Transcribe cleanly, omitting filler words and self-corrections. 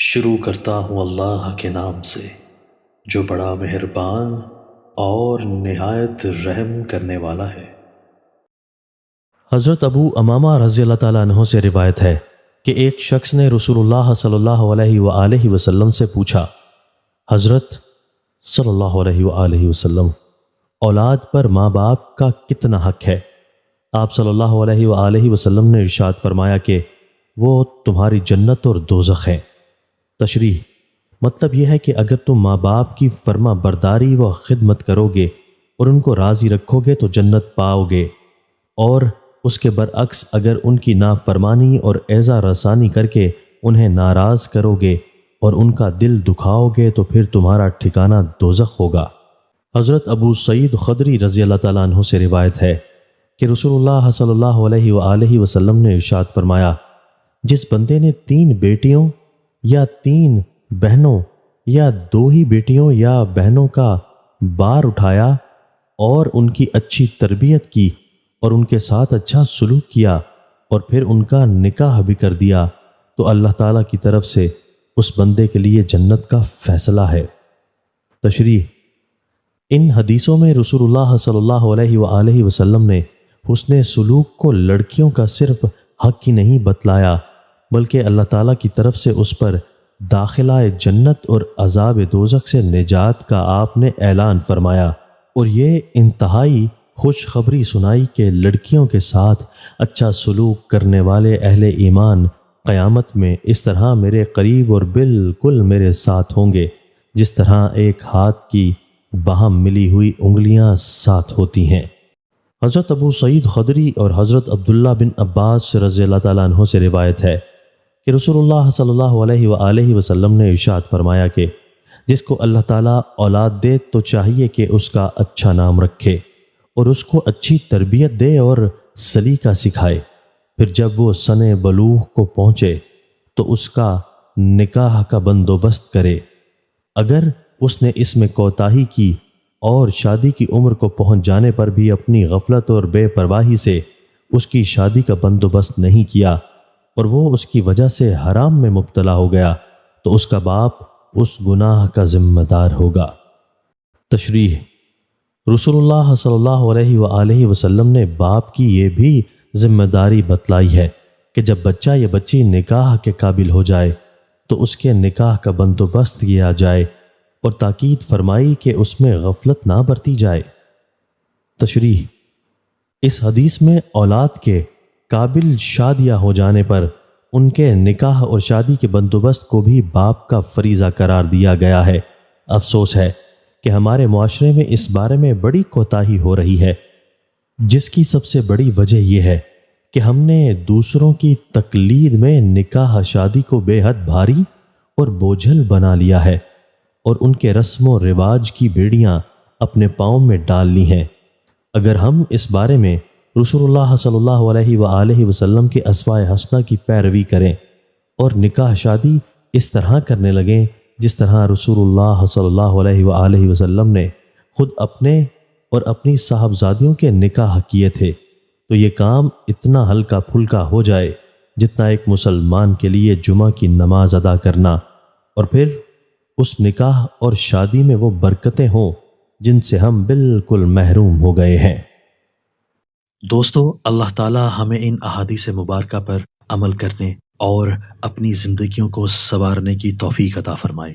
شروع کرتا ہوں اللہ کے نام سے جو بڑا مہربان اور نہایت رحم کرنے والا ہے۔ حضرت ابو امامہ رضی اللہ تعالیٰ عنہ سے روایت ہے کہ ایک شخص نے رسول اللہ صلی اللہ علیہ وآلہ وسلم سے پوچھا، حضرت صلی اللہ علیہ وآلہ وسلم، اولاد پر ماں باپ کا کتنا حق ہے؟ آپ صلی اللہ علیہ وآلہ وسلم نے ارشاد فرمایا کہ وہ تمہاری جنت اور دوزخ ہیں۔ تشریح: مطلب یہ ہے کہ اگر تم ماں باپ کی فرما برداری و خدمت کرو گے اور ان کو راضی رکھو گے تو جنت پاؤ گے، اور اس کے برعکس اگر ان کی نافرمانی اور ایذا رسانی کر کے انہیں ناراض کرو گے اور ان کا دل دکھاؤ گے تو پھر تمہارا ٹھکانہ دوزخ ہوگا۔ حضرت ابو سعید خدری رضی اللہ تعالیٰ عنہ سے روایت ہے کہ رسول اللہ صلی اللہ علیہ وآلہ وسلم نے ارشاد فرمایا، جس بندے نے 3 بیٹیوں یا 3 بہنوں یا 2 ہی بیٹیوں یا بہنوں کا بار اٹھایا اور ان کی اچھی تربیت کی اور ان کے ساتھ اچھا سلوک کیا اور پھر ان کا نکاح بھی کر دیا تو اللہ تعالیٰ کی طرف سے اس بندے کے لیے جنت کا فیصلہ ہے۔ تشریح: ان حدیثوں میں رسول اللہ صلی اللہ علیہ وآلہ وسلم نے حسن سلوک کو لڑکیوں کا صرف حق ہی نہیں بتلایا بلکہ اللہ تعالیٰ کی طرف سے اس پر داخلہ جنت اور عذاب دوزخ سے نجات کا آپ نے اعلان فرمایا، اور یہ انتہائی خوشخبری سنائی کہ لڑکیوں کے ساتھ اچھا سلوک کرنے والے اہل ایمان قیامت میں اس طرح میرے قریب اور بالکل میرے ساتھ ہوں گے جس طرح ایک ہاتھ کی باہم ملی ہوئی انگلیاں ساتھ ہوتی ہیں۔ حضرت ابو سعید خدری اور حضرت عبداللہ بن عباس رضی اللہ تعالیٰ عنہ سے روایت ہے کہ رسول اللہ صلی اللہ علیہ وآلہ وسلم نے ارشاد فرمایا کہ جس کو اللہ تعالیٰ اولاد دے تو چاہیے کہ اس کا اچھا نام رکھے اور اس کو اچھی تربیت دے اور سلیقہ سکھائے، پھر جب وہ سن بلوغ کو پہنچے تو اس کا نکاح کا بندوبست کرے۔ اگر اس نے اس میں کوتاہی کی اور شادی کی عمر کو پہنچ جانے پر بھی اپنی غفلت اور بے پرواہی سے اس کی شادی کا بندوبست نہیں کیا اور وہ اس کی وجہ سے حرام میں مبتلا ہو گیا تو اس کا باپ اس گناہ کا ذمہ دار ہوگا۔ تشریح: رسول اللہ صلی اللہ علیہ وآلہ وسلم نے باپ کی یہ بھی ذمہ داری بتلائی ہے کہ جب بچہ یا بچی نکاح کے قابل ہو جائے تو اس کے نکاح کا بندوبست کیا جائے اور تاکید فرمائی کہ اس میں غفلت نہ برتی جائے۔ تشریح: اس حدیث میں اولاد کے قابل شادیہ ہو جانے پر ان کے نکاح اور شادی کے بندوبست کو بھی باپ کا فریضہ قرار دیا گیا ہے۔ افسوس ہے کہ ہمارے معاشرے میں اس بارے میں بڑی کوتاہی ہو رہی ہے، جس کی سب سے بڑی وجہ یہ ہے کہ ہم نے دوسروں کی تقلید میں نکاح شادی کو بے حد بھاری اور بوجھل بنا لیا ہے اور ان کے رسم و رواج کی بیڑیاں اپنے پاؤں میں ڈال لی ہیں۔ اگر ہم اس بارے میں رسول اللہ صلی اللہ علیہ وآلہ وسلم کے اسوائے حسنہ کی پیروی کریں اور نکاح شادی اس طرح کرنے لگیں جس طرح رسول اللہ صلی اللہ علیہ وآلہ وسلم نے خود اپنے اور اپنی صاحبزادیوں کے نکاح کیے تھے تو یہ کام اتنا ہلکا پھلکا ہو جائے جتنا ایک مسلمان کے لیے جمعہ کی نماز ادا کرنا، اور پھر اس نکاح اور شادی میں وہ برکتیں ہوں جن سے ہم بالکل محروم ہو گئے ہیں۔ دوستو، اللہ تعالی ہمیں ان احادیث مبارکہ پر عمل کرنے اور اپنی زندگیوں کو سنوارنے کی توفیق عطا فرمائے۔